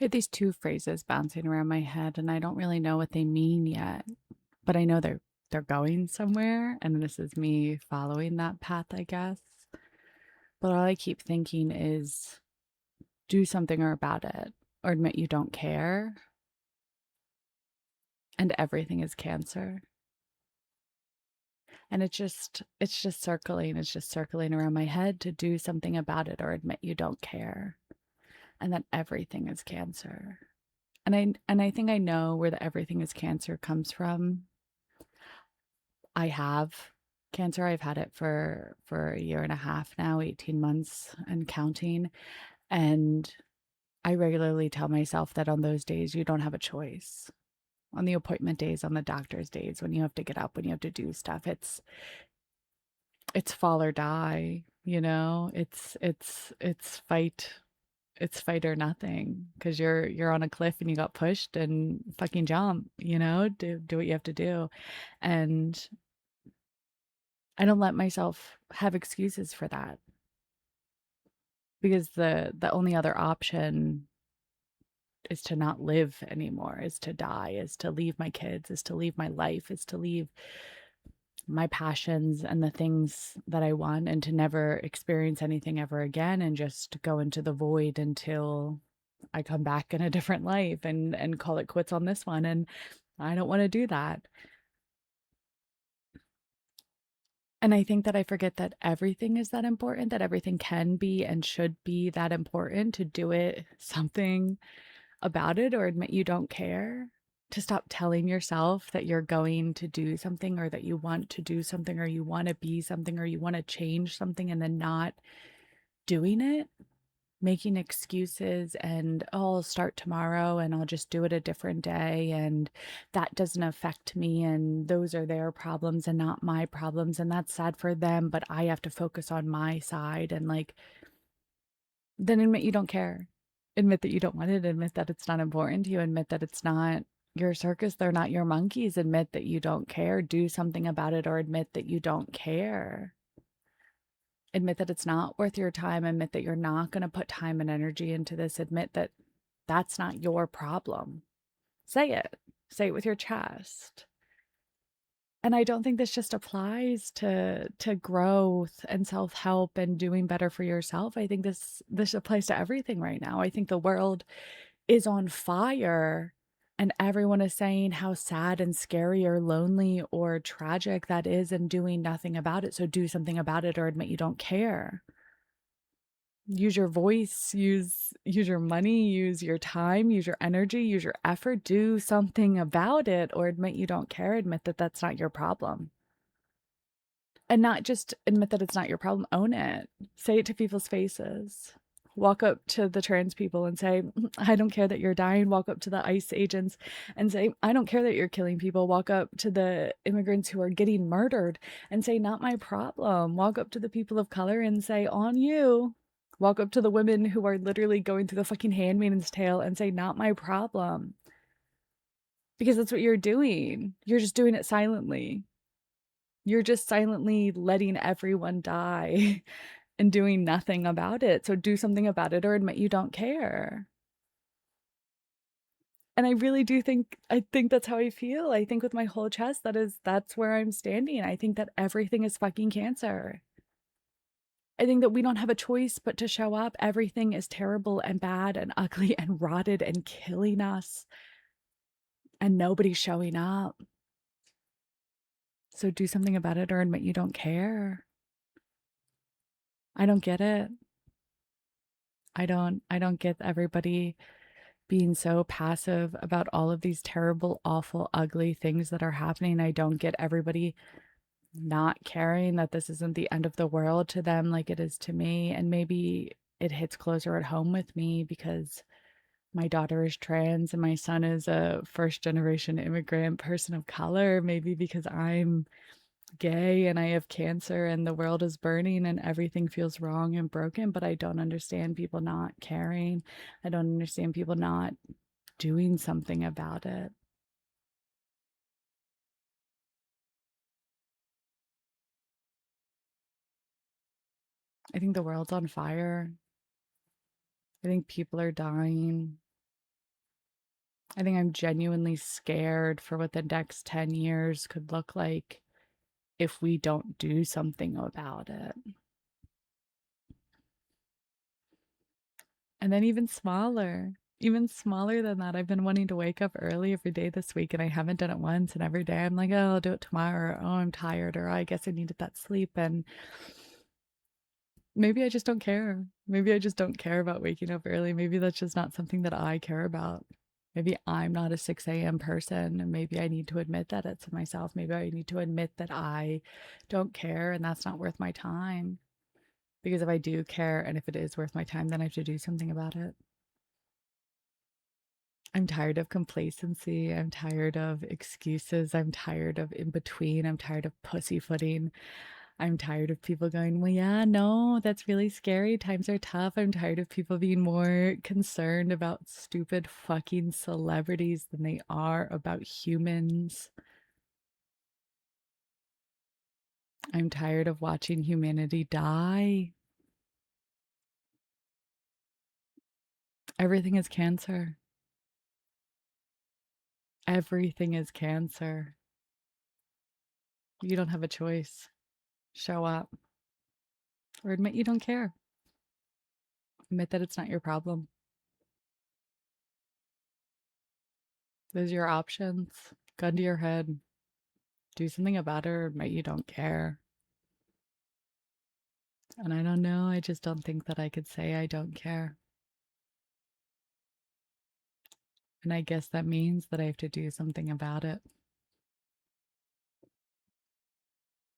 I have these two phrases bouncing around my head, and I don't really know what they mean yet, but I know they're going somewhere, and this is me following that path, I guess. But all I keep thinking is do something or about it, or admit you don't care, and everything is cancer. And it's just circling around my head to do something about it or admit you don't care, and that everything is cancer. And I think I know where the everything is cancer comes from. I have cancer. I've had it for a year and a half now, 18 months and counting. And I regularly tell myself that on those days you don't have a choice. On the appointment days, on the doctor's days, when you have to get up, when you have to do stuff, it's fall or die, you know? It's fight or nothing because you're on a cliff and you got pushed and fucking jump, you know? Do what you have to do. And I don't let myself have excuses for that because the only other option is to not live anymore, is to die, is to leave my kids, is to leave my life, is to leave my passions and the things that I want and to never experience anything ever again and just go into the void until I come back in a different life and call it quits on this one. And I don't want to do that. And I think that I forget that everything is that important, that everything can be and should be that important to do it something about it or admit you don't care. To stop telling yourself that you're going to do something or that you want to do something or you want to be something or you want to change something and then not doing it, making excuses and, oh, I'll start tomorrow and I'll just do it a different day. And that doesn't affect me. And those are their problems and not my problems. And that's sad for them. But I have to focus on my side and like, then admit you don't care. Admit that you don't want it. Admit that it's not important to you. Admit that it's not your circus. They're not your monkeys. Admit that you don't care. Do something about it or admit that you don't care. Admit that it's not worth your time. Admit that you're not going to put time and energy into this. Admit that that's not your problem. Say it. Say it with your chest. And I don't think this just applies to growth and self-help and doing better for yourself. I think this applies to everything right now. I think the world is on fire and everyone is saying how sad and scary or lonely or tragic that is and doing nothing about it. So do something about it or admit you don't care. Use your voice, use your money, use your time, use your energy, use your effort, do something about it or admit you don't care, admit that that's not your problem. And not just admit that it's not your problem, own it. Say it to people's faces. Walk up to the trans people and say, I don't care that you're dying. Walk up to the ICE agents and say, I don't care that you're killing people. Walk up to the immigrants who are getting murdered and say, not my problem. Walk up to the people of color and say, on you. Walk up to the women who are literally going through the fucking handmaid's tale and say, not my problem. Because that's what you're doing. You're just doing it silently. You're just silently letting everyone die and doing nothing about it. So do something about it or admit you don't care. And I really do think I think that's how I feel. I think with my whole chest that's where I'm standing. I think that everything is fucking cancer. I think that we don't have a choice but to show up. Everything is terrible and bad and ugly and rotted and killing us and nobody's showing up. So do something about it or admit you don't care. I don't get it. I don't get everybody being so passive about all of these terrible, awful, ugly things that are happening. I don't get everybody not caring that this isn't the end of the world to them like it is to me. And maybe it hits closer at home with me because my daughter is trans and my son is a first generation immigrant person of color. Maybe because I'm gay and I have cancer and the world is burning and everything feels wrong and broken, but I don't understand people not caring. I don't understand people not doing something about it. I think the world's on fire. I think people are dying. I think I'm genuinely scared for what the next 10 years could look like if we don't do something about it. And then even smaller than that, I've been wanting to wake up early every day this week and I haven't done it once. And every day I'm like, oh, I'll do it tomorrow. Or, oh, I'm tired. Or, oh, I guess I needed that sleep. And maybe I just don't care. Maybe I just don't care about waking up early. Maybe that's just not something that I care about. Maybe I'm not a 6 a.m. person, and maybe I need to admit that it to myself. Maybe I need to admit that I don't care and that's not worth my time. Because if I do care and if it is worth my time, then I have to do something about it. I'm tired of complacency. I'm tired of excuses. I'm tired of in between. I'm tired of pussyfooting. I'm tired of people going, well, yeah, no, that's really scary. Times are tough. I'm tired of people being more concerned about stupid fucking celebrities than they are about humans. I'm tired of watching humanity die. Everything is cancer. Everything is cancer. You don't have a choice. Show up or admit you don't care. Admit that it's not your problem. Those are your options. Gun to your head. Do something about it or admit you don't care. And I don't know. I just don't think that I could say I don't care. And I guess that means that I have to do something about it.